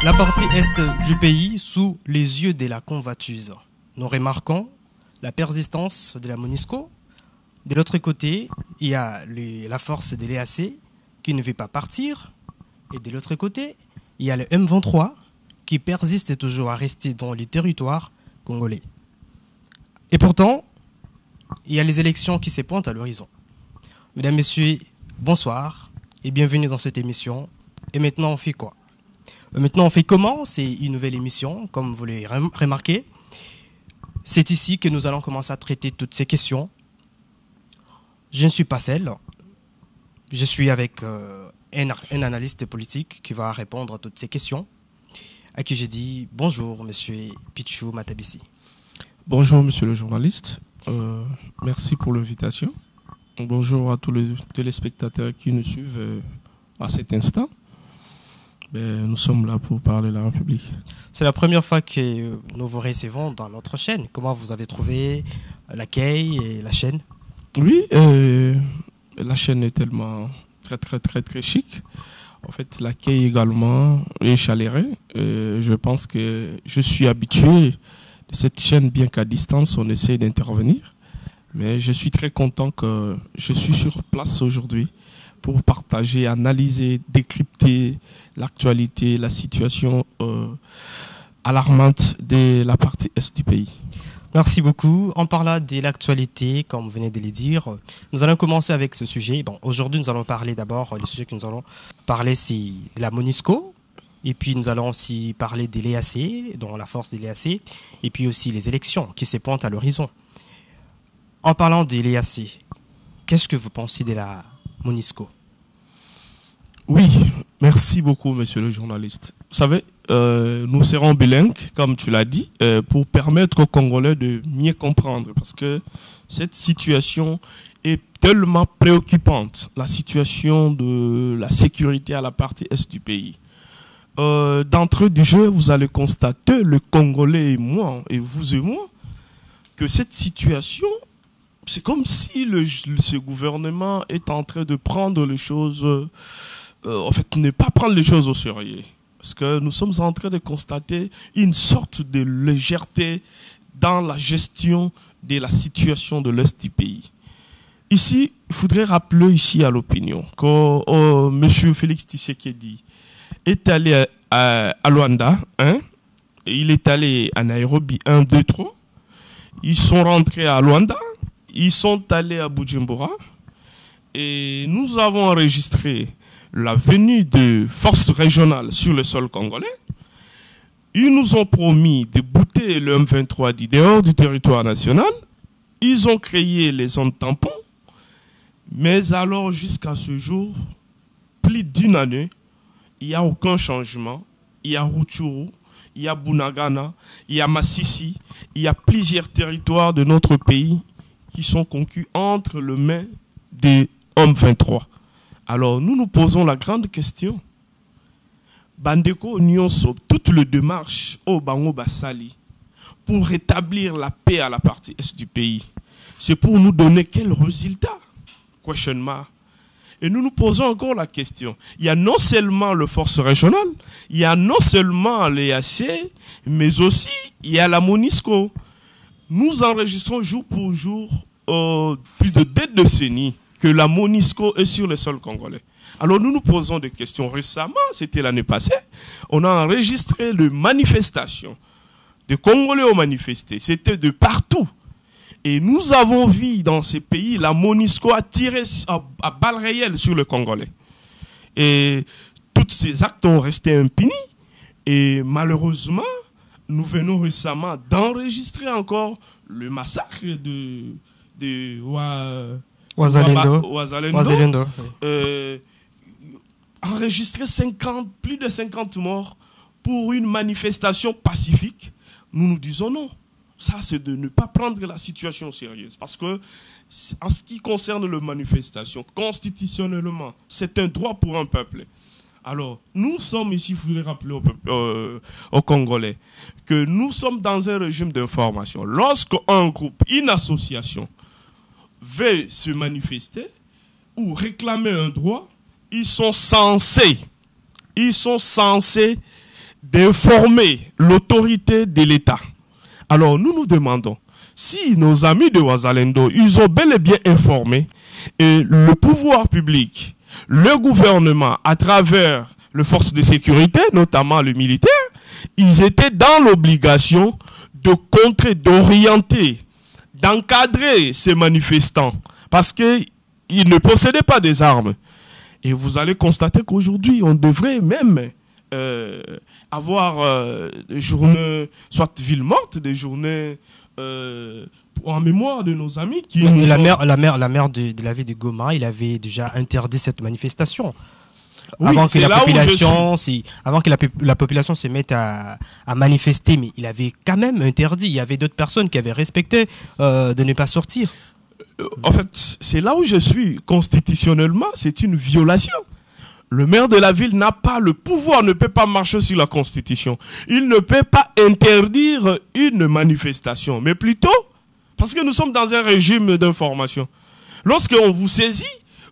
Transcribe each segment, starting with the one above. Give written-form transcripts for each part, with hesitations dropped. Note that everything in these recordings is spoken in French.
La partie est du pays sous les yeux de la convoitise. Nous remarquons la persistance de la MONUSCO. De l'autre côté, il y a la force de l'EAC qui ne veut pas partir. Et de l'autre côté, il y a le M23 qui persiste toujours à rester dans les territoires congolais. Et pourtant, il y a les élections qui se pointent à l'horizon. Mesdames, Messieurs, bonsoir et bienvenue dans cette émission. Et maintenant, on fait quoi? Maintenant, on fait comment? C'est une nouvelle émission, comme vous l'avez remarqué. C'est ici que nous allons commencer à traiter toutes ces questions. Je ne suis pas seul. Je suis avec un analyste politique qui va répondre à toutes ces questions. À qui j'ai dit bonjour, monsieur Pichou Matabisi. Bonjour, monsieur le journaliste. Merci pour l'invitation. Bonjour à tous les téléspectateurs qui nous suivent à cet instant. Nous sommes là pour parler de la République. C'est la première fois que nous vous recevons dans notre chaîne. Comment vous avez trouvé l'accueil et la chaîne? Oui, la chaîne est tellement très chic. En fait, l'accueil également est chaleureux. Je pense que je suis habitué de cette chaîne, bien qu'à distance, on essaie d'intervenir. Mais je suis très content que je suis sur place aujourd'hui pour partager, analyser, décrypter l'actualité, la situation alarmante de la partie est du pays. Merci beaucoup. En parlant de l'actualité, comme vous venez de le dire, nous allons commencer avec ce sujet. Bon, aujourd'hui, nous allons parler d'abord, le sujet que nous allons parler, c'est la MONUSCO. Et puis, nous allons aussi parler de l'EAC, dont la force de l'EAC, et puis aussi les élections qui se pointent à l'horizon. En parlant de l'EAC, qu'est-ce que vous pensez de la MONUSCO? Oui, merci beaucoup, monsieur le journaliste. Vous savez, nous serons bilingues, comme tu l'as dit, pour permettre aux Congolais de mieux comprendre, parce que cette situation est tellement préoccupante, la situation de la sécurité à la partie est du pays. D'entrée du jeu, vous allez constater, le Congolais et moi, et vous et moi, que cette situation, c'est comme si ce gouvernement est en train de prendre les choses, en fait, ne pas prendre les choses au sérieux. Parce que nous sommes en train de constater une sorte de légèreté dans la gestion de la situation de l'Est du pays. Ici, il faudrait rappeler ici à l'opinion que M. Félix Tshisekedi est allé à Luanda, il est allé à Nairobi 1, 2, 3. Ils sont rentrés à Luanda, ils sont allés à Bujumbura et nous avons enregistré la venue de forces régionales sur le sol congolais. Ils nous ont promis de bouter le M23 du dehors du territoire national. Ils ont créé les zones tampons. Mais alors, jusqu'à ce jour, plus d'une année, il n'y a aucun changement. Il y a Rutshuru, il y a Bunagana, il y a Massissi. Il y a plusieurs territoires de notre pays qui sont conquis entre les mains des M23. Alors, nous nous posons la grande question. Bandeko Nyonso, toutes les démarches au Bango Bassali pour rétablir la paix à la partie est du pays, c'est pour nous donner quel résultat? Question mark. Et nous nous posons encore la question. Il y a non seulement les forces régionales, il y a non seulement l'EAC, mais aussi il y a la MONUSCO. Nous enregistrons jour pour jour plus de 2 décennies que la MONUSCO est sur le sol congolais. Alors nous nous posons des questions. Récemment, c'était l'année passée, on a enregistré les manifestations. Des Congolais ont manifesté. C'était de partout. Et nous avons vu dans ces pays, la MONUSCO a tiré à balles réelles sur le Congolais. Et tous ces actes ont resté impunis. Et malheureusement, nous venons récemment d'enregistrer encore le massacre de Ouazalendo. Enregistrer plus de 50 morts pour une manifestation pacifique. Nous nous disons non. Ça, c'est de ne pas prendre la situation sérieuse. Parce que, en ce qui concerne la manifestation, constitutionnellement, c'est un droit pour un peuple. Alors, nous sommes ici, il faudrait rappeler aux Congolais, que nous sommes dans un régime d'information. Lorsqu'un groupe, une association, veut se manifester ou réclamer un droit, ils sont censés d'informer l'autorité de l'État. Alors nous nous demandons si nos amis de Ouazalendo, ils ont bel et bien informé et le pouvoir public, le gouvernement, à travers les forces de sécurité, notamment le militaire, ils étaient dans l'obligation de contrer, d'orienter, d'encadrer ces manifestants parce qu'ils ne possédaient pas des armes. Et vous allez constater qu'aujourd'hui, on devrait même avoir des journées, soit ville morte, des journées en mémoire de nos amis qui... La maire de la ville de Goma, il avait déjà interdit cette manifestation. Oui, avant que la population se mette à manifester, mais il avait quand même interdit. Il y avait d'autres personnes qui avaient respecté de ne pas sortir. En fait, c'est là où je suis. Constitutionnellement, c'est une violation. Le maire de la ville n'a pas le pouvoir, ne peut pas marcher sur la Constitution. Il ne peut pas interdire une manifestation, mais plutôt, parce que nous sommes dans un régime d'information. Lorsqu'on vous saisit,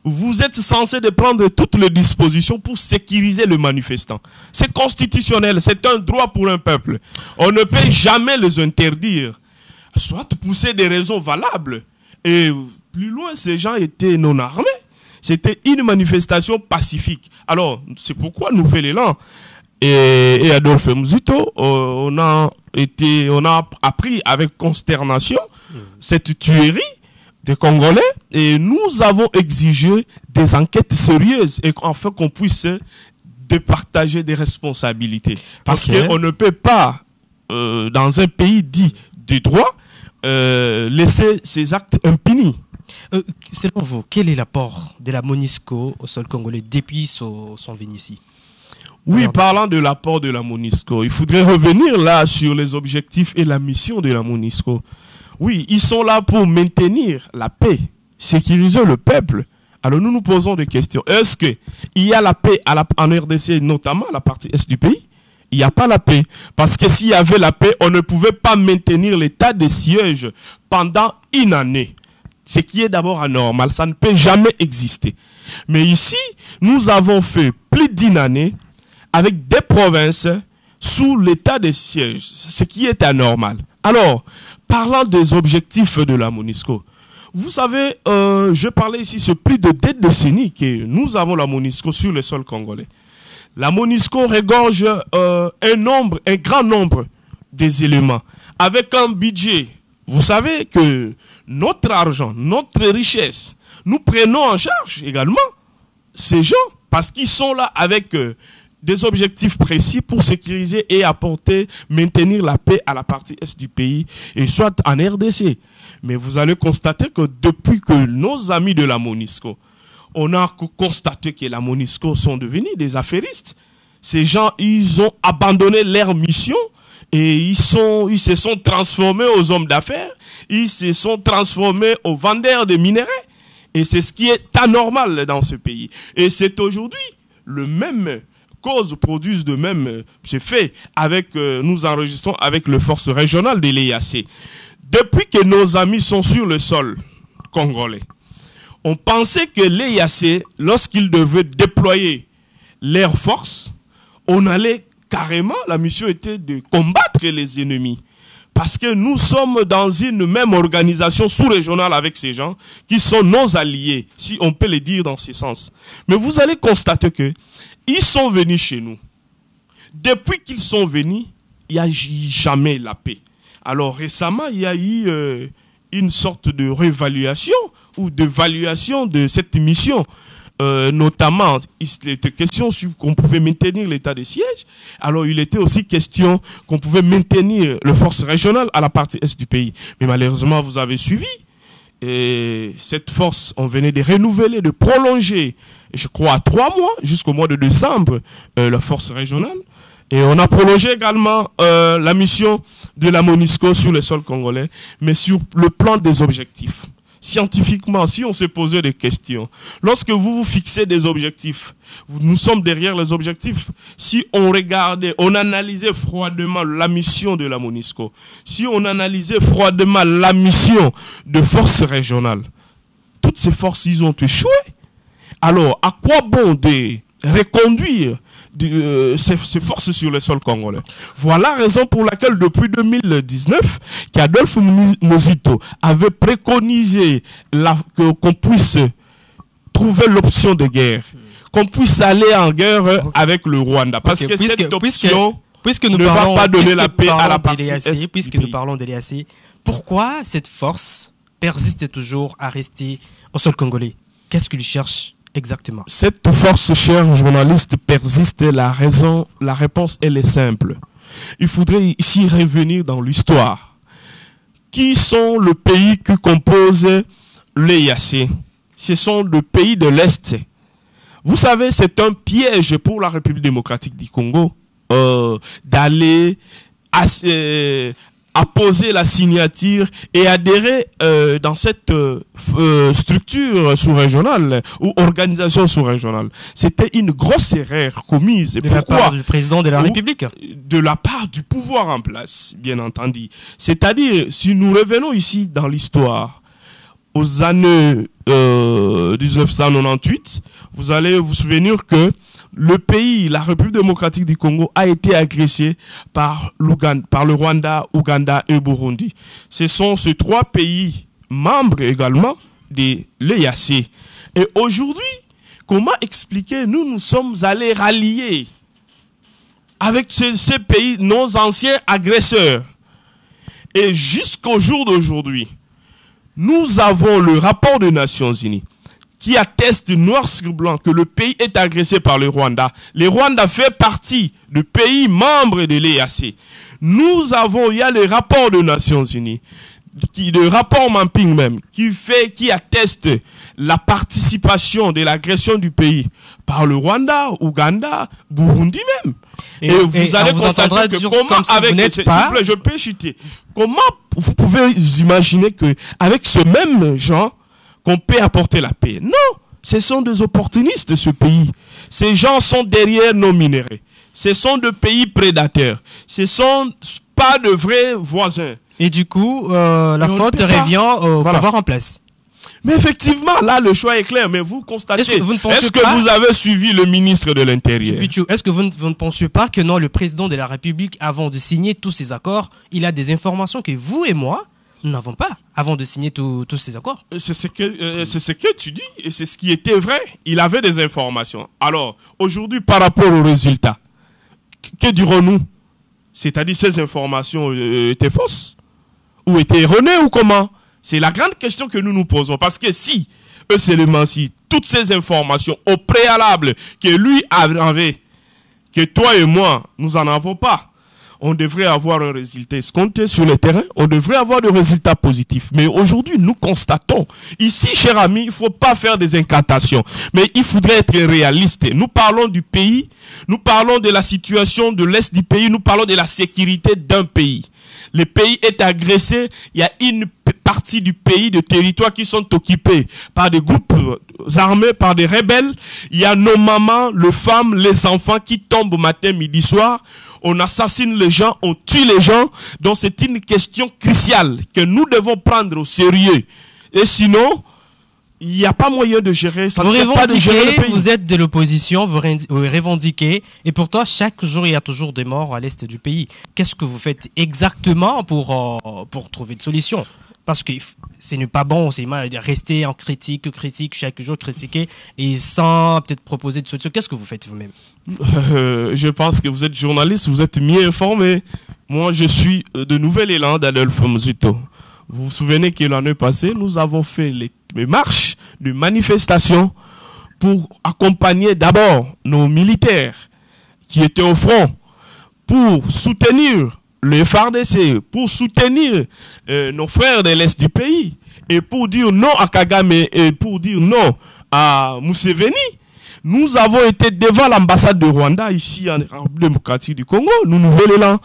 vous êtes censé de prendre toutes les dispositions pour sécuriser le manifestant. C'est constitutionnel, c'est un droit pour un peuple. On ne peut jamais les interdire, soit pousser des raisons valables. Et plus loin, ces gens étaient non armés. C'était une manifestation pacifique. Alors, c'est pourquoi nous faisons l'élan. Et Adolphe Muzito, on a appris avec consternation cette tuerie des Congolais et nous avons exigé des enquêtes sérieuses et afin qu'on puisse départager des responsabilités. Parce qu'on ne peut pas, dans un pays dit de droit, laisser ces actes impunis. Selon vous, quel est l'apport de la MONUSCO au sol congolais depuis son venue ici? Oui, parlant de l'apport de la MONUSCO, il faudrait revenir là sur les objectifs et la mission de la MONUSCO. Oui, ils sont là pour maintenir la paix, sécuriser le peuple. Alors nous nous posons des questions. Est-ce qu'il y a la paix en RDC, notamment à la partie est du pays? Il n'y a pas la paix. Parce que s'il y avait la paix, on ne pouvait pas maintenir l'état de siège pendant une année. Ce qui est d'abord anormal, ça ne peut jamais exister. Mais ici, nous avons fait plus d'une année avec des provinces sous l'état de siège, ce qui est anormal. Alors, parlant des objectifs de la MONUSCO, vous savez, je parlais ici sur plus de 2 décennies que nous avons la MONUSCO sur le sol congolais. La MONUSCO regorge un grand nombre des éléments avec un budget. Vous savez que notre argent, notre richesse, nous prenons en charge également ces gens parce qu'ils sont là avec des objectifs précis pour sécuriser et maintenir la paix à la partie est du pays et soit en RDC. Mais vous allez constater que depuis que nos amis de la MONUSCO, on a constaté que la MONUSCO sont devenus des affairistes. Ces gens, ils ont abandonné leur mission et ils se sont transformés aux hommes d'affaires, ils se sont transformés aux vendeurs de minerais. Et c'est ce qui est anormal dans ce pays. Et c'est aujourd'hui le même cause produisent de même, c'est fait avec, nous enregistrons avec les forces régionales de l'EAC. Depuis que nos amis sont sur le sol congolais, on pensait que l'EAC, lorsqu'ils devaient déployer leurs forces, on allait carrément, la mission était de combattre les ennemis. Parce que nous sommes dans une même organisation sous-régionale avec ces gens qui sont nos alliés, si on peut le dire dans ce sens. Mais vous allez constater que ils sont venus chez nous. Depuis qu'ils sont venus, il n'y a jamais la paix. Alors récemment, il y a eu une sorte de réévaluation ou d'évaluation de cette mission. Notamment, il était question qu'on pouvait maintenir l'état de siège. Alors, il était aussi question qu'on pouvait maintenir les forces régionales à la partie est du pays. Mais malheureusement, vous avez suivi. Et cette force, on venait de renouveler, de prolonger, je crois, à 3 mois, jusqu'au mois de décembre, la force régionale. Et on a prolongé également la mission de la MONUSCO sur le sol congolais, mais sur le plan des objectifs. Scientifiquement, si on se posait des questions, lorsque vous vous fixez des objectifs, nous sommes derrière les objectifs. Si on regardait, on analysait froidement la mission de la MONUSCO, si on analysait froidement la mission de forces régionales, toutes ces forces, ils ont échoué. Alors, à quoi bon de reconduire ses forces sur le sol congolais. Voilà la raison pour laquelle depuis 2019, qu'Adolphe Muzito avait préconisé qu'on puisse trouver l'option de guerre, qu'on puisse aller en guerre avec le Rwanda. Parce que cette option ne va pas donner la paix à la partie est. Puisque nous parlons de l'EAC, pourquoi cette force persiste toujours à rester au sol congolais? Qu'est-ce qu'il cherche exactement? Cette force, cher journaliste, persiste. La réponse, elle est simple. Il faudrait ici revenir dans l'histoire. Qui sont les pays qui composent l'EAC? Ce sont les pays de l'Est. Vous savez, c'est un piège pour la République démocratique du Congo d'aller apposer la signature et adhérer dans cette structure sous-régionale ou organisation sous-régionale. C'était une grosse erreur commise. De la part du président de la République? De la part du pouvoir en place, bien entendu. C'est-à-dire, si nous revenons ici dans l'histoire, aux années 1998, vous allez vous souvenir que le pays, la République démocratique du Congo, a été agressé par le Rwanda, Ouganda et Burundi. Ce sont ces trois pays membres également de l'EAC. Et aujourd'hui, comment expliquer, nous sommes allés rallier avec ces pays, nos anciens agresseurs. Et jusqu'au jour d'aujourd'hui, nous avons le rapport des Nations Unies qui atteste noir sur blanc que le pays est agressé par le Rwanda. Le Rwanda fait partie du pays membre de l'EAC. Il y a le rapport des Nations Unies, le rapport Mapping même, qui atteste la participation de l'agression du pays par le Rwanda, Ouganda, Burundi même. Et vous allez constater que comment, avec s'il vous plaît, je peux chuter. Comment vous pouvez imaginer que avec ce même genre qu'on peut apporter la paix? Non, ce sont des opportunistes, ce pays. Ces gens sont derrière nos minéraux. Ce sont des pays prédateurs. Ce ne sont pas de vrais voisins. Et du coup, la faute revient au pouvoir en place. Mais effectivement, là, le choix est clair. Mais vous constatez, est-ce que vous avez suivi le ministre de l'Intérieur? Est-ce que vous ne pensez pas que non, le président de la République, avant de signer tous ces accords, il a des informations que vous et moi, nous n'avons pas avant de signer tous ces accords? C'est ce que tu dis et c'est ce qui était vrai. Il avait des informations. Alors, aujourd'hui, par rapport aux résultats, que dirons-nous? C'est-à-dire ces informations étaient fausses? Ou étaient erronées ou comment? C'est la grande question que nous nous posons. Parce que si, si toutes ces informations au préalable que lui avait, que toi et moi, nous n'en avons pas, on devrait avoir un résultat escompté sur le terrain, on devrait avoir des résultats positifs. Mais aujourd'hui, nous constatons, ici, cher ami, il ne faut pas faire des incantations, mais il faudrait être réaliste. Nous parlons du pays, nous parlons de la situation de l'Est du pays, nous parlons de la sécurité d'un pays. Le pays est agressé, il y a une partie du pays, de territoires qui sont occupés par des groupes armés, par des rebelles. Il y a nos mamans, les femmes, les enfants qui tombent matin, midi, soir. On assassine les gens, on tue les gens. Donc c'est une question cruciale que nous devons prendre au sérieux. Et sinon, il n'y a pas moyen de gérer. Ça vous revendiquez, vous êtes de l'opposition, vous revendiquez, et pourtant chaque jour il y a toujours des morts à l'est du pays. Qu'est-ce que vous faites exactement pour trouver une solution? Parce que ce n'est pas bon, c'est de rester en critique, chaque jour critiquer, et sans peut-être proposer de solution. Qu'est-ce que vous faites vous-même? Je pense que vous êtes journaliste, vous êtes mieux informé. Moi, je suis de Nouvel Élan d'Adolphe Muzito. Vous vous souvenez que l'année passée, nous avons fait les marches, les manifestations pour accompagner d'abord nos militaires qui étaient au front, pour soutenir le FARDC, pour soutenir nos frères de l'Est du pays, et pour dire non à Kagame et pour dire non à Museveni. Nous avons été devant l'ambassade de Rwanda ici en République démocratique du Congo, nous Nouvel Élan,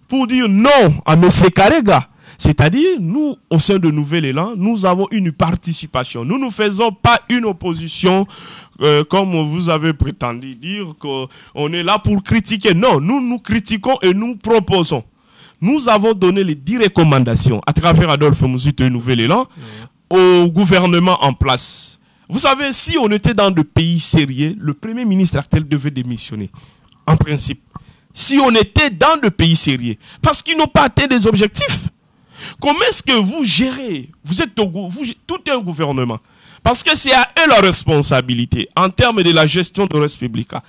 pour dire non à M. Karega. C'est-à-dire, nous, au sein de Nouvel Élan, nous avons une participation. Nous ne faisons pas une opposition comme vous avez prétendu dire qu'on est là pour critiquer. Non, nous critiquons et nous proposons. Nous avons donné les 10 recommandations à travers Adolphe Muzito et Nouvel Élan au gouvernement en place. Vous savez, si on était dans de pays sérieux, le premier ministre actuel devait démissionner. en principe, si on était dans de pays sérieux, parce qu'ils n'ont pas atteint des objectifs. Comment est-ce que vous gérez? Vous êtes tout un gouvernement. Parce que c'est à eux la responsabilité en termes de la gestion de res publica.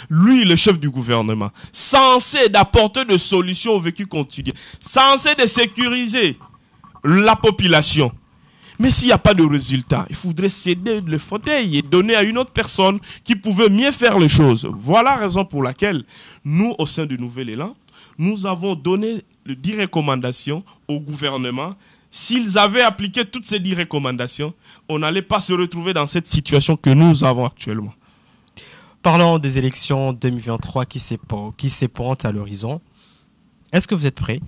Lui, le chef du gouvernement, censé d'apporter des solutions au vécu quotidien, censé de sécuriser la population. Mais s'il n'y a pas de résultat, il faudrait céder le fauteuil et donner à une autre personne qui pouvait mieux faire les choses. Voilà la raison pour laquelle nous, au sein du Nouvel Élan, nous avons donné 10 recommandations au gouvernement. S'ils avaient appliqué toutes ces 10 recommandations, on n'allait pas se retrouver dans cette situation que nous avons actuellement. Parlons des élections 2023 qui s'épointent à l'horizon. Est-ce que vous êtes prêts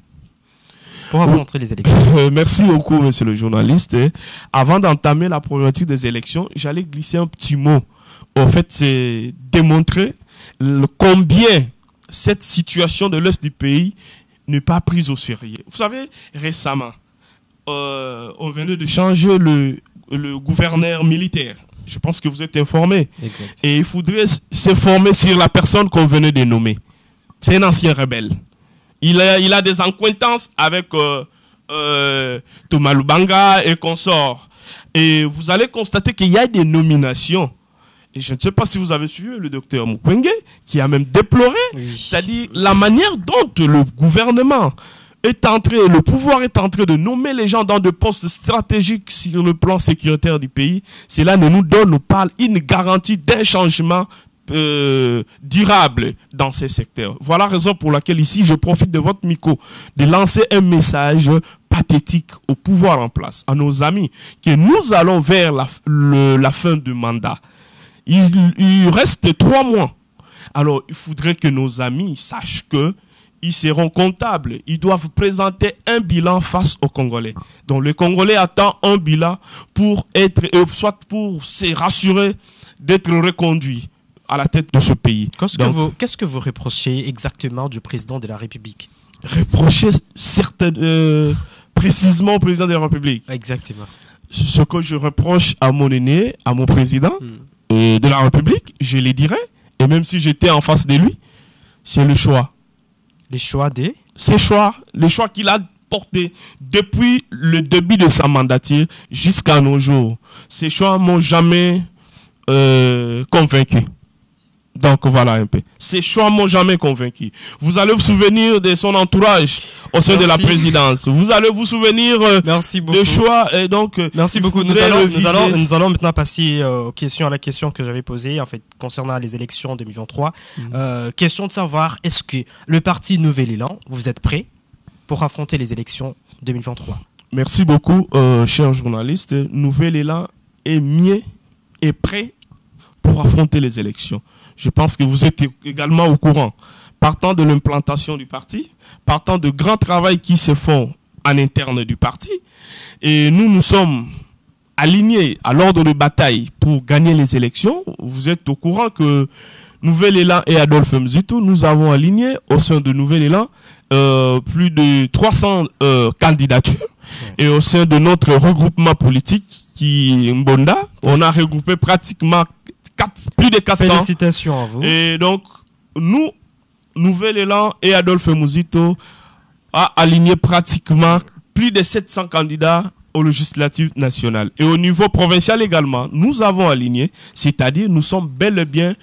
pour affronter les élections? Merci beaucoup, monsieur le journaliste. Avant d'entamer la problématique des élections, j'allais glisser un petit mot. En fait, c'est démontrer combien cette situation de l'Est du pays n'est pas prise au sérieux. Vous savez, récemment, on venait de changer le gouverneur militaire. Je pense que vous êtes informé. Exact. Et il faudrait s'informer sur la personne qu'on venait de nommer. C'est un ancien rebelle. Il a des acquaintances avec Thomas Lubanga et consorts. Et vous allez constater qu'il y a des nominations. Et je ne sais pas si vous avez suivi le docteur Mukwege, qui a même déploré, c'est-à-dire la manière dont le gouvernement le pouvoir est en train de nommer les gens dans des postes stratégiques sur le plan sécuritaire du pays. Cela ne nous donne pas une garantie d'un changement durable dans ces secteurs. Voilà la raison pour laquelle ici je profite de votre micro de lancer un message pathétique au pouvoir en place, à nos amis, que nous allons vers la fin du mandat. Il reste 3 mois. Alors il faudrait que nos amis sachent que ils seront comptables. Ils doivent présenter un bilan face aux Congolais. Donc le Congolais attend un bilan pour soit pour se rassurer d'être reconduit à la tête de ce pays. Qu'est-ce que vous reprochez exactement du président de la République? Reprocher précisément au président de la République. Exactement. Ce que je reproche à mon aîné, à mon président de la République, je le dirais, et même si j'étais en face de lui, c'est le choix. Les choix des... Les choix qu'il a portés depuis le début de sa mandature jusqu'à nos jours. Ces choix m'ont jamais convaincu. Donc voilà un peu. Ces choix m'ont jamais convaincu. Vous allez vous souvenir de son entourage au sein de la présidence. Vous allez vous souvenir des choix. Et donc, merci beaucoup. Nous allons maintenant passer à la question que j'avais posée en fait concernant les élections 2023. Question de savoir, est-ce que le parti Nouvel Élan, vous êtes prêt pour affronter les élections 2023? Merci beaucoup, cher journaliste. Nouvel Élan est prêt pour affronter les élections. Je pense que vous êtes également au courant. Partant de l'implantation du parti, partant de grands travaux qui se font en interne du parti, et nous sommes alignés à l'ordre de bataille pour gagner les élections. Vous êtes au courant que Nouvel Élan et Adolphe Mzito, nous avons aligné au sein de Nouvel Élan plus de 300 candidatures. Et au sein de notre regroupement politique, qui est Mbonda, on a regroupé pratiquement plus de 400. Félicitations à vous. Et donc, nous, Nouvel Élan et Adolphe Mzito a aligné pratiquement plus de 700 candidats aux législatives nationales. Et au niveau provincial également, nous avons aligné, c'est-à-dire nous sommes bel et bien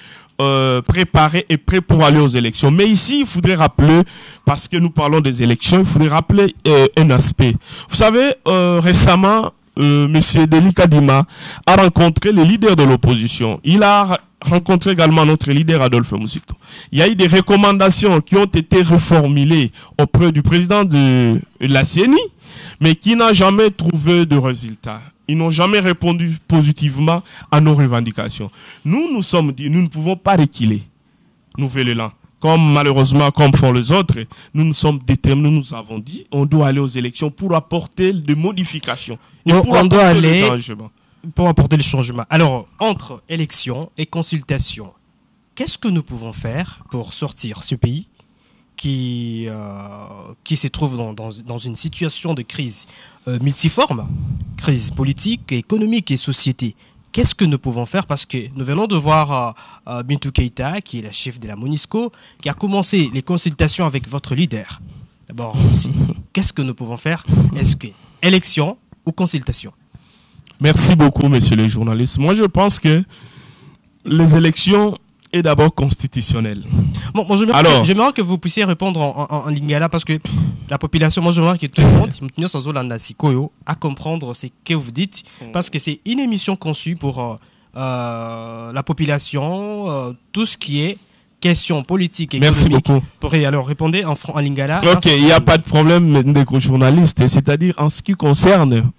préparés et prêts pour aller aux élections. Mais ici, il faudrait rappeler, parce que nous parlons des élections, il faudrait rappeler un aspect. Vous savez, récemment, Monsieur Deli Kadima a rencontré les leaders de l'opposition. Il a rencontré également notre leader Adolphe Mzito. Il y a eu des recommandations qui ont été reformulées auprès du président de la CENI, mais qui n'a jamais trouvé de résultat. Ils n'ont jamais répondu positivement à nos revendications. Nous sommes dit, nous ne pouvons pas reculer. Nouvel Élan. Malheureusement, comme font les autres, nous sommes déterminés, nous avons dit, on doit aller aux élections pour apporter des modifications. Et on doit aller pour apporter le changement. Alors, entre élections et consultations, qu'est-ce que nous pouvons faire pour sortir ce pays qui se trouve dans une situation de crise multiforme, crise politique, économique et société? qu'est-ce que nous pouvons faire? Parce que nous venons de voir Bintou Keïta, qui est la chef de la MONUSCO, qui a commencé les consultations avec votre leader. D'abord, qu'est-ce que nous pouvons faire? Est-ce que élection ou consultation? Merci beaucoup, monsieur le journaliste. Moi, je pense que les élections est d'abord constitutionnelles. Bon, j'aimerais que vous puissiez répondre en lingala, parce que la population, moi, j'aimerais que tout le monde à comprendre ce que vous dites, parce que c'est une émission conçue pour la population, tout ce qui est question politique et économique. Merci beaucoup. Alors, répondez en lingala. Ok, il n'y a pas de problème des journalistes, c'est-à-dire en ce qui concerne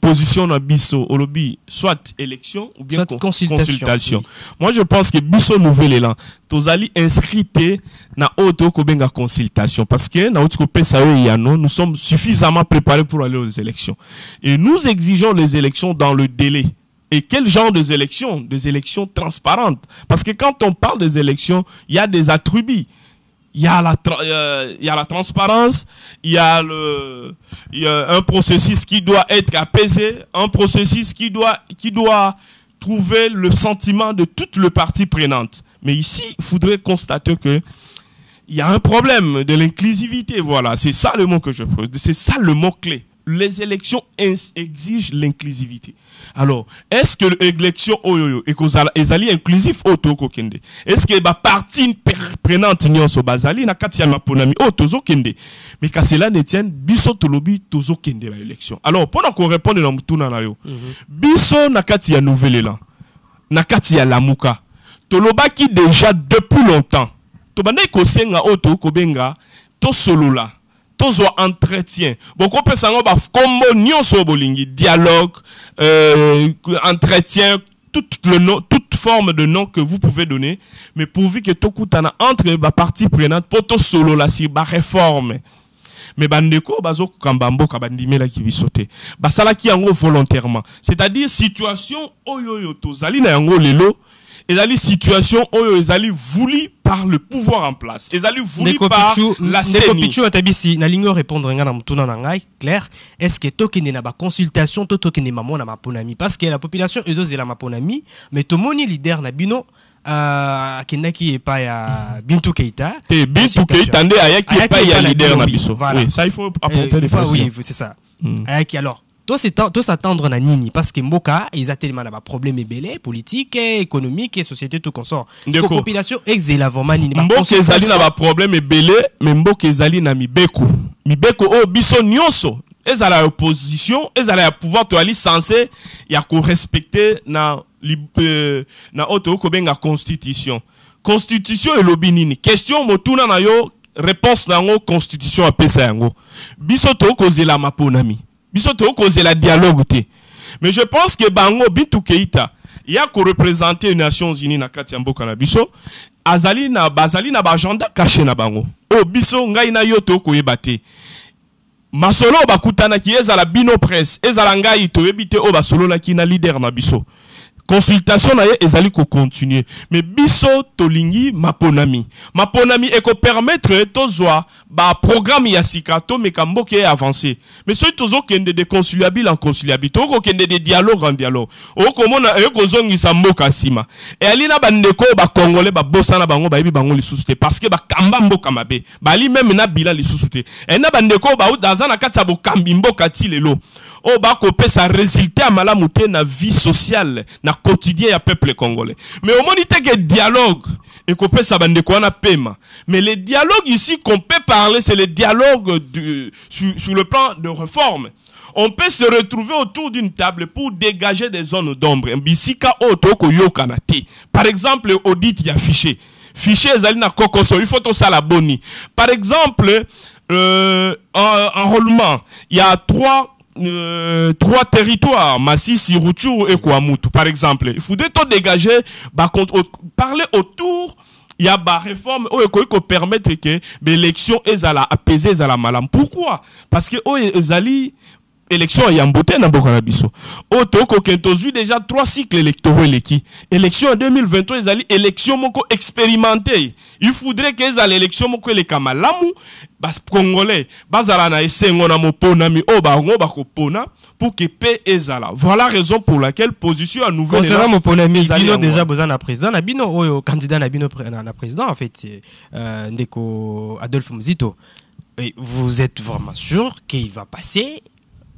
position na biso au lobby, soit élection ou bien soit consultation. Oui. Moi, je pense que biso nouvelle là, tozali inscrite na auto kobenga consultation, parce que na auto nous sommes suffisamment préparés pour aller aux élections. Et nous exigeons les élections dans le délai. Et quel genre des élections? Des élections transparentes. Parce que quand on parle des élections, il y a des attributs. Il y a la transparence, il y a un processus qui doit être apaisé, un processus qui doit trouver le sentiment de toutes les parties prenantes. Mais ici, il faudrait constater que il y a un problème de l'inclusivité. Voilà, c'est ça le mot que je pose. C'est ça le mot clé. Les élections exigent l'inclusivité. Alors, est-ce que l'élection est inclusif auto kende? Est-ce que la partie prenante nyonso bazali na kati ya maponami tozo kende? Mais quand cela ne tient, biso tolobi tozo kende la élection. Alors, pendant qu'on répond na mutuna na yo, biso na kati ya nouvelle là, na kati ya lamuka, toloba qui déjà depuis longtemps, tobanda ko senga auto kobenga to solo là. Tozo entretien. Beaucoup de personnes ont dialogue, entretien, toute forme de nom que vous pouvez donner, mais pourvu que tokutana entre les parties prenantes pour to solo la si ba réforme. Mais bandeko bazo kambambo kabandime la ki bisote. Basala ki yango volontairement. C'est-à-dire situation oyoyo tozali na yango lelo. Ezali situation oyo ezali voulu par le pouvoir en place. Ezali voulu par la CENI. Pichu atabisi na lingo répondre nga na mutuna na ngai clair. Est-ce que tokende na ba consultation to tokende mamo na maponami, parce que la population ezozela maponami, mais to moni leader na bino kendaki epa ya Bintou Keïta. Bintou Keïta nde ayaki epa ya leader na biso. Oui, ça il faut apporter des précisions. Oui, c'est ça. Ayaki alors tout s'attendre na nini, parce que mboka ils a tellement de problèmes ebele politique, économique et société tout consort. La population exela vraiment nini. Mboka ezali na ba problème ebele, mais mboka ezali na mibeko. Mibeko o biso nyonso ezala opposition, ezala pouvoir to ali censé ya ko respecter na auto kobenga constitution. Constitution e lobi nini? Question motuna na yo, réponse nango constitution apesa yango. Biso to kozela maponami. Biso to kozela dialogue te. Mais je pense que bango Bintou Keïta il y a ko représenter les Nations Unies na kati ya mboka na biso, bazali na ba agenda caché na bango. O biso ngai na yo to koyeba te. Masolo bakutana ki ezala bino presse, ezala ngai to yebite o basolo la ki na leader na biso. Consultation na ye ezali ko continuer, mais biso tolingi maponami eko permettre tozwa ba programme ya sikato mekamboke avancer, mais soki tozo kende de conciliable en conciliabilité, oko kende de dialogue en dialogue, oko mona eko zongisa mboka sima et alina bandeko ba congolais ba bosana bango ba yebi bango lisusu te, parce que ba kamba mboka mabe bali même na bila lisusu te, et na bandeko ba udaza na kati ya bokambi mboka ti lelo o ba kopesa résultat malamu te na vie sociale na quotidien ya peuple congolais. Mais au moins que dialogue et qu'on peut s'abandonner na paiement. Mais le dialogue ici qu'on peut parler, c'est le dialogue sur le plan de réforme. On peut se retrouver autour d'une table pour dégager des zones d'ombre. Par exemple, audit y a fichier. Fichier zalina kokoso, il faut tout ça la boni. Par exemple, enrôlement, il y a trois territoires, Massissi, Rutshuru et Kouamoutou, par exemple. Il faudrait tout dégager, parler autour, il y a des réformes qui permettent que l'élection est à la apaiser, est à la malam. Pourquoi? Parce que élection ya mbote na mboka na biso. Oto ko kentozu déjà 3 cycles électoraux eleki. Élection en 2023 ezali élection moko expérimentée. Il faudrait que ezali élection moko eleka malamu bas congolais bazala na esengo na mopona mi o bango bakopona pour que paix ezala. Voilà la raison pour laquelle position à nouveau concernant mopona mi bino déjà besoin na président na bino oyo candidat na bino na président en fait ndeko Adolphe Muzito. Et vous êtes vraiment sûr qu'il va passer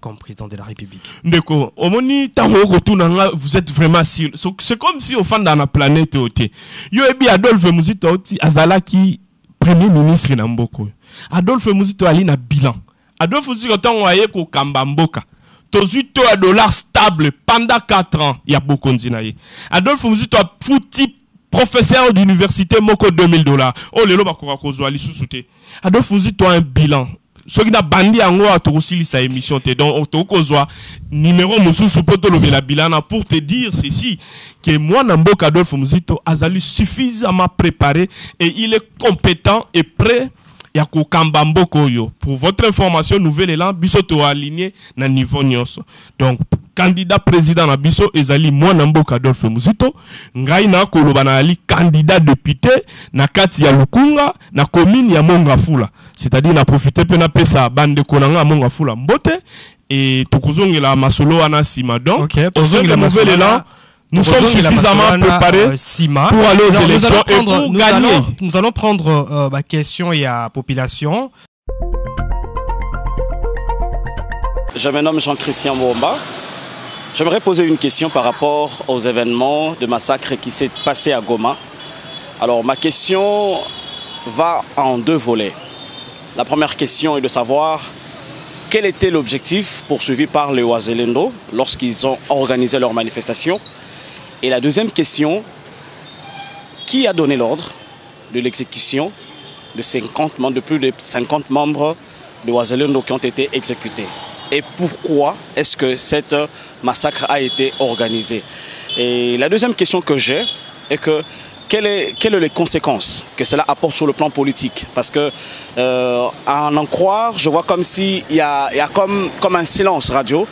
comme président de la République? Ndeko, omoni tango kotunanga, vous êtes vraiment sûr. C'est comme si au fond dans la planète ôté. Yo ebi Adolphe Muzito oti azalaki premier ministre na mboko. Adolphe Muzito ali na bilan. Adolphe Muzito tango aye ko kamba mboka. Tozu to a dollar stable pendant 4 ans ya bokonzi na ye. Adolphe Muzito a fouti professeur d'université moko $2000. Oh lelo bakoka kozwa lisusu te. Adolphe Muzito a un bilan. Ce qui n'a bandi en gros à aussi sa émission te donc on numéro mususu poto le la bilana pour te dire ceci que moi Namboka Adolphe Muzito azali suffisamment préparé et il est compétent et prêt ya ko kamba mboko yo. Pour votre information nouvelle élan biso to aligné na niveau nyonso. Donc candidat président na biso ezali moi Namboka Adolphe Muzito ngai na koloba na ali candidat député na kati ya Lukunga na commune ya Mongafula. C'est-à-dire na profiter pe na pesa bande konanga Mongafula mbote et tokozongela masolo wana sima donc tozongela nouvel élan. Nous sommes suffisamment préparés pour aller aux élections et pour gagner. Nous allons prendre ma question et à population. Je me nomme Jean-Christian Mwomba. J'aimerais poser une question par rapport aux événements de massacre qui s'est passé à Goma. Alors ma question va en 2 volets. La première question est de savoir quel était l'objectif poursuivi par les Wazalendo lorsqu'ils ont organisé leur manifestation. Et la deuxième question, qui a donné l'ordre de l'exécution de plus de 50 membres de Wazalendo qui ont été exécutés? Et pourquoi est-ce que cette massacre a été organisé? Et la deuxième question que j'ai est que quelles sont les conséquences que cela apporte sur le plan politique? Parce que à en croire, je vois comme s'il y a comme un silence radio.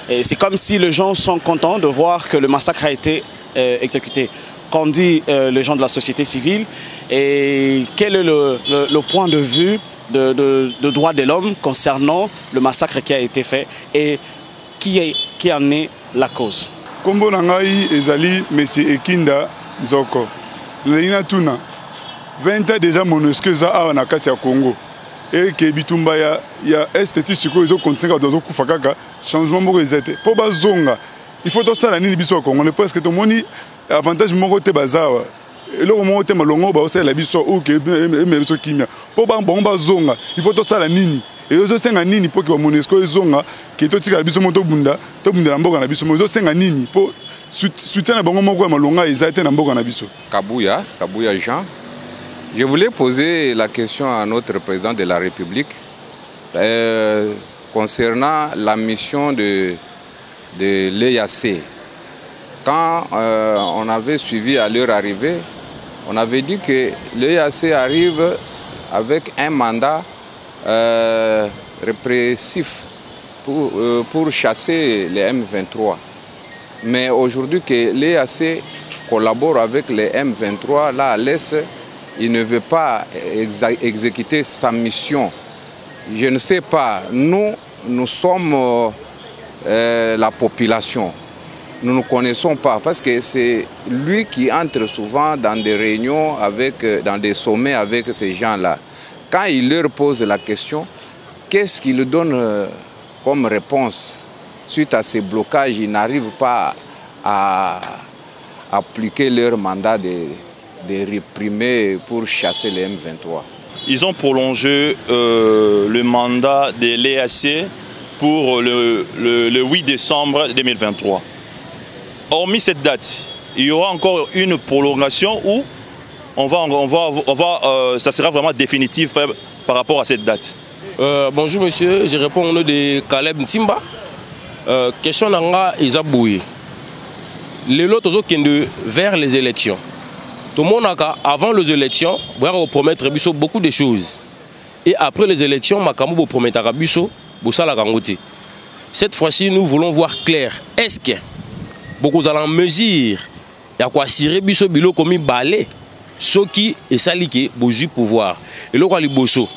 Et c'est comme si les gens sont contents de voir que le massacre a été exécuté. Qu'en dit les gens de la société civile? Et quel est le point de vue de droits de l'homme concernant le massacre qui a été fait et qui en est la cause? Kombo nangai ezali Monsieur Ekinda Nzoko. Leina tuna 20 ans déjà MONUSCO za awa na kati ya Congo. Et que bitumba ya esthétique siko ezo continue dozo kufa kaka changement moko ezete. Po bazonga. Il faut to sala nini biso Congo le parce que to moni avantage moko te bazawa. Eloko moko te malongo ba osala biso o ke biso kimia. Po bango bazonga. Il faut to sala nini. Et ozo senga nini po ke MONUSCO ezonga ke to tika biso moto bunda to bunda mboka na biso ozo senga nini po soutien na bango moko malonga ezate na mboka na biso. Kabuya Jean. Je voulais poser la question à notre président de la République concernant la mission de l'EAC. Quand on avait suivi à leur arrivée, on avait dit que l'EAC arrive avec un mandat répressif pour chasser les M23. Mais aujourd'hui que l'EAC collabore avec les M23, là à l'Est, il ne veut pas exécuter sa mission. Je ne sais pas, nous sommes la population. Nous ne connaissons pas parce que c'est lui qui entre souvent dans des réunions, dans des sommets avec ces gens-là. Quand il leur pose la question, qu'est-ce qu'il donne comme réponse? Suite à ces blocages, ils n'arrivent pas à appliquer leur mandat de réprimer pour chasser les M23. Ils ont prolongé le mandat de l'EAC pour le 8 décembre 2023. Hormis cette date, il y aura encore une prolongation où ça sera vraiment définitif par rapport à cette date. Bonjour monsieur, je réponds au nom de Caleb Ntimba. Question nanga Isabouye. Les lots vers les élections. Tout le monde avant les élections, on va promettre beaucoup de choses. Et après les élections, on va promettre Cette fois-ci, nous voulons voir clair. Est-ce que beaucoup en mesure il y a quoi cirer biso bilo comme balé ce qui est saliqué boju pouvoir et le quoi li bosso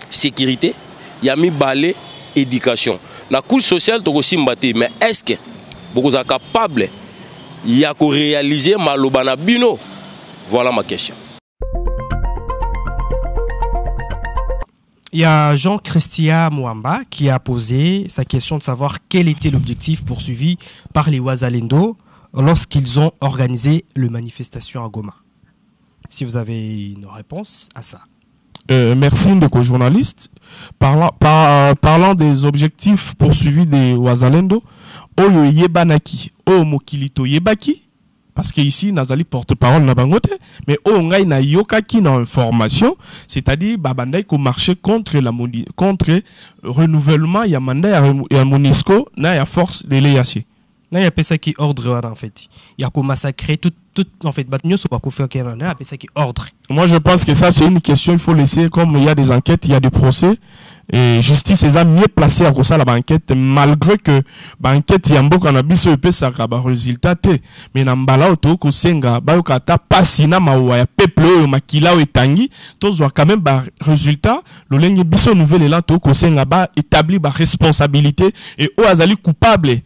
sécurité il y a mis balé éducation la couche sociale to aussi mbaté mais est-ce que beaucoup sont capables il y a qu'à réaliser malobana bino voilà ma question. Il y a Jean-Christian Mwamba qui a posé sa question de savoir quel était l'objectif poursuivi par les Wazalendo lorsqu'ils ont organisé le manifestation à Goma. Si vous avez une réponse à ça. Merci, Ndeko journaliste. Parlant des objectifs poursuivis des Wazalendo, Oyo Yebanaki, O Mokilito Yebaki, parce que ici, Nazali porte-parole na bangote, mais o ngai na yokaki na information, c'est-à-dire babandai ko marcher contre renouvellement ya mandat ya Monisco na ya force de l'EAC. Là, il y a ça qui ordre en fait. Il y a qu'à massacrer tout en fait. Ça qui ordre. Moi, je pense que ça, c'est une question. Il faut laisser, comme il y a des enquêtes, il y a des procès. Et justice, c'est mieux placé à cause de la banquette, malgré que banquette, il y a un peu cannabis au EP, ça a résultat. Mais dans bala auto, ko senga, ba yokata pasina mawa ya peuple makila ou etangi, tous voient quand même ba résultat. Le lengue biso nouvelle là, to ko senga ba établi ba responsabilité et o azali coupable.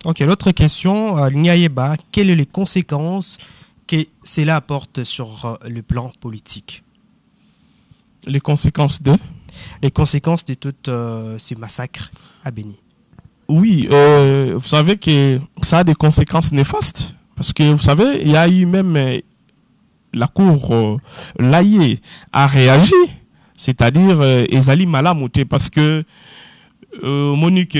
Ok, l'autre question, Niayeba, quelles sont les conséquences que cela apporte sur le plan politique? Les conséquences de? Les conséquences de tout ce massacre à Béni. Oui, vous savez que ça a des conséquences néfastes. Parce que vous savez, il y a eu même la cour l'AIE a réagi. C'est-à-dire, Ezali Malamouté. Parce que Monique...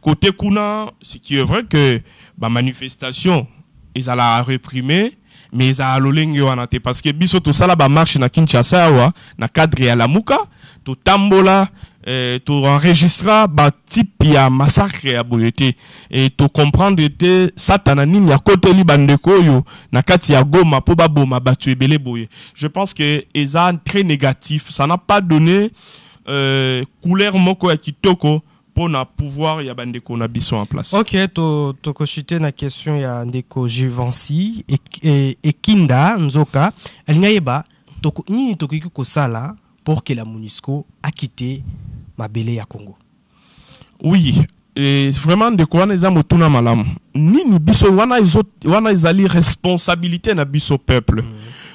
Côté Kuna, ce qui est vrai que la manifestation, ils allaient réprimer, mais ils allaient l'enlever parce que biso tout ça là ba marche na Kinshasa wa na cadre ya Lamuka, to tambola, to enregistra ba type ya massacre ya boyete et to comprendre que satana nini ya côté li bandeko yo na kati ya Goma po ba boma batu ebele boye. Je pense que eza très négatif, ça n'a pas donné couleur moko ya kitoko pour na pouvoir ya bandeko na biso en place. Ok, to koshite na question ya ndeko Jivansi et Kinda Nzoka alingayeba toko nini tokiki kosala pour que la MONUSCO a quitté mabele ya Congo. Oui, et vraiment ndeko wana eza motuna malamu. Nini biso wana ezali responsabilité na biso peuple.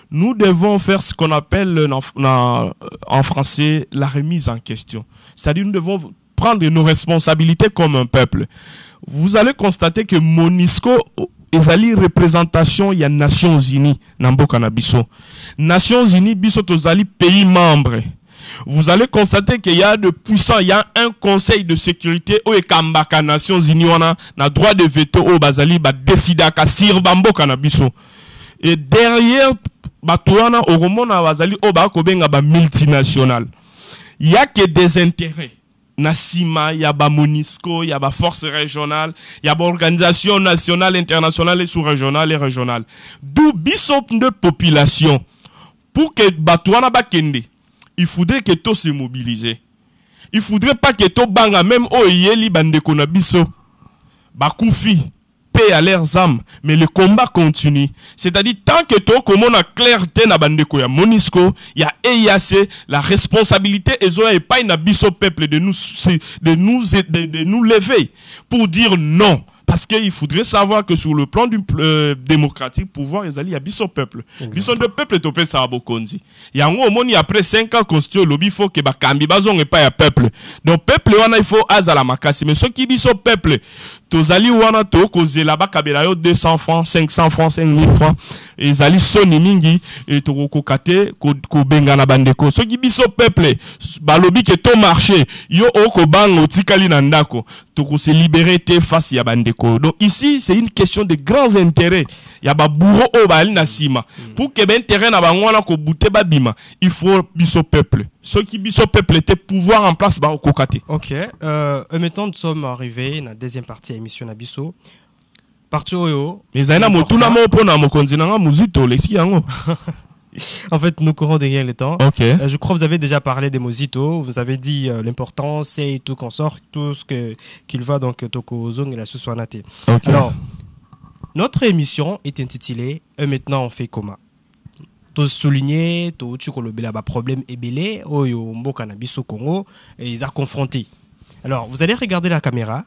Nous devons faire ce qu'on appelle en français la remise en question. C'est-à-dire nous devons prendre nos responsabilités comme un peuple. Vous allez constater que MONUSCO ezali représentation il y a Nations Unies namboka na biso. Nations Unies biso tozali pays membres. Vous allez constater qu'il y a de puissants, il y a un conseil de sécurité au ekambaka Nations Unies wana na droit de veto au bazali ba décider ka sir bamboka na biso. Et derrière batuana au romona bazali o ba ko benga ba multinational. Il y a que des intérêts. Nasima, il y a MONUSCO, il y a force régionale, il y a organisation nationale, internationale et sous-régionale et régionale. D'où bisop de population. Pour que Batouana Bakende, il faudrait que tout se mobilise. Il faudrait pas que tout banga même au yeli bande konabiso. Bakoufi. Paix à leurs âmes, mais le combat continue. C'est-à-dire, tant que toi, comme on a clarté na bandeko ya MONUSCO, il y a EIAC, la responsabilité est pas une abysse au peuple de nous lever pour dire non. Parce qu'il faudrait savoir que sur le plan du démocratique, pouvoir, il y a biso peuple. Biso de peuple topé ça abokondi. Il y a un moment après 5 ans constitué lobby faut que bakambi bazon et pas ya peuple. Donc peuple wana il faut azala makasi mais ceux qui biso peuple tozali wana to koze là-bas kabela yo 200 francs, 500 francs, 5000 francs et zali soni mingi et to kokate ko benga na bandeko. Ceux qui biso peuple ba lobby que to marché yo oko bango tikali na ndako to ko se libérer te face ya bandeko. Donc ici, c'est une question de grands intérêts. Il y a des bourreaux au bal nasima. Pour que ben terrain na bangwana ko bouté babima, il faut biso peuple. Ceux qui biso peuple étaient pouvoir en place ba kokate. OK. Maintenant nous sommes arrivés dans la deuxième partie de l'émission na biso. Parti oyo. Mais zaina motuna mo pona mokonzi nanga muzito leki yango. En fait, nous courons derrière le temps. Ok. Je crois que vous avez déjà parlé des Mosito. Vous avez dit l'important, c'est tout qu'on sort, tout ce qu'il va donc Toko Zong et la Suswanate. Ok. Alors, notre émission est intitulée Maintenant on fait comment. Tout souligner, tout le problème est belé, oyo mboka na biso Congo et ils ont confronté. Alors, vous allez regarder la caméra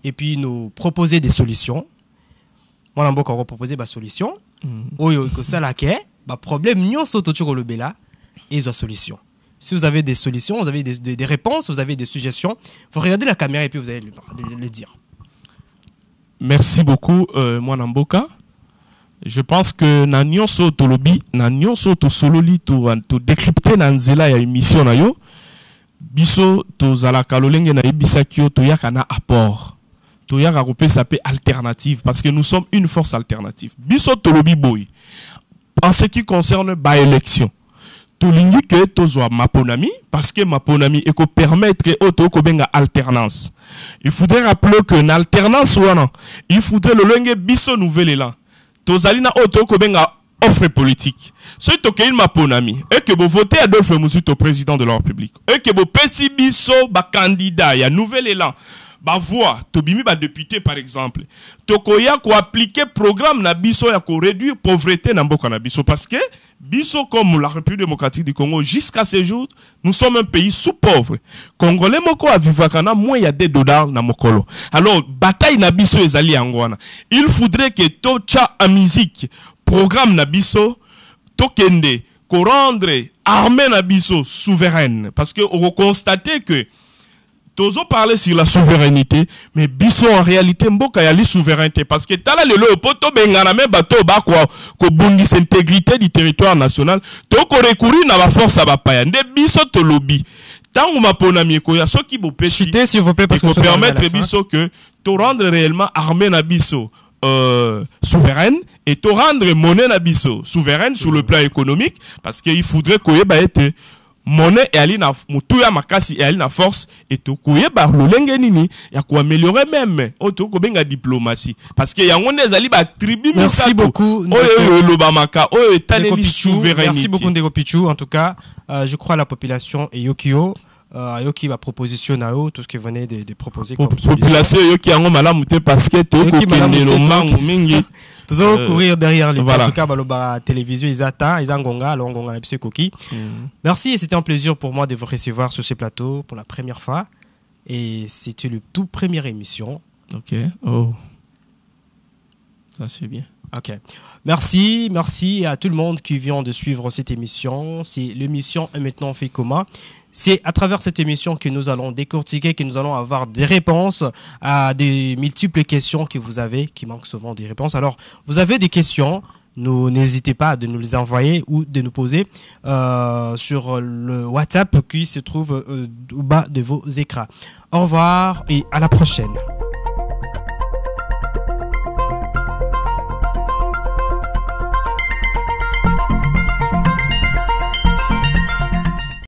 et puis nous proposer des solutions. Moi, mboka on va proposer des solutions. Oyo que ça la problème nyonso to le bela et ils ont solution. Si vous avez des solutions, vous avez des réponses, vous avez des suggestions, vous regardez la caméra et puis vous allez le dire. Merci beaucoup, Mwanamboka. Je pense que na nyonso to lobi, na nyonso to sololi to décrypter na nzela ya émission na yo, biso to zalaka lolenge na ebisakio to yaka na apport. To yaka kopé sapé alternative parce que nous sommes une force alternative. Biso to lobi boy. En ce qui concerne ba élection, to lingi que to zo maponami parce que maponami et ko permettre auto ko benga alternance. Il faudrait rappeler que une alternance wana, il faudrait le lenge biso nouvelle élan. To zalina auto ko benga offre politique. Ce to ke il maponami et que vous votez Adolphe Moussouto président de la République et que vous pesi biso ba candidat ya nouvel élan. Ba voix tobimi ba député par exemple tokoya ko appliquer programme na biso ya ko réduire pauvreté na mboka na biso parce que biso comme la République démocratique du Congo jusqu'à ce jour nous sommes un pays sous-pauvre. Congolais moko a vivaka na moins ya $2 na mokolo. Alors bataille na biso ezali angwana. Il faudrait que to cha en musique programme na biso to kende ko rendre armée na biso souveraine parce que on constate que Tozo parler sur la souveraineté, mais biso en réalité mboka ya li souveraineté parce que tala lelo poto bengana me bato ba ko bungis intégrité du territoire national to ko recourir na ba force ba paya nde biso to lobby tangu maponami ko ya soki bo pesi chutez s'il vous plaît parce que pour permettre biso que to rendre réellement armée na biso souveraine et to rendre monnaie na biso souveraine sur le plan économique parce qu'il faudrait ko yeba être monnaie et alina mutuya makasi et alina force et to koyeba lolenge nini ya ko améliorer même auto ko benga diplomatie parce que yango nezali ba tribu merci beaucoup lobamaka oyo etaneli souveraineté. Merci beaucoup Ndeko Pichou. En tout cas je crois la population et Yokio Yoki va proposition na tout ce que venait de proposer comme population Yoki yango malamu te parce que to ko kenelo mangu mingi toujours courir derrière les voilà. En tout cas baloba télévision ils attendent ils angonga longonga na biso koki. Merci et c'était un plaisir pour moi de vous recevoir sur ce plateau pour la première fois et c'était le tout première émission. OK. Oh. Ça c'est bien. OK. Merci à tout le monde qui vient de suivre cette émission. C'est l'émission Et maintenant on fait comment. C'est à travers cette émission que nous allons décortiquer, que nous allons avoir des réponses à des multiples questions que vous avez, qui manquent souvent des réponses. Alors, vous avez des questions, n'hésitez pas de nous les envoyer ou de nous poser sur le WhatsApp qui se trouve au bas de vos écrans. Au revoir et à la prochaine.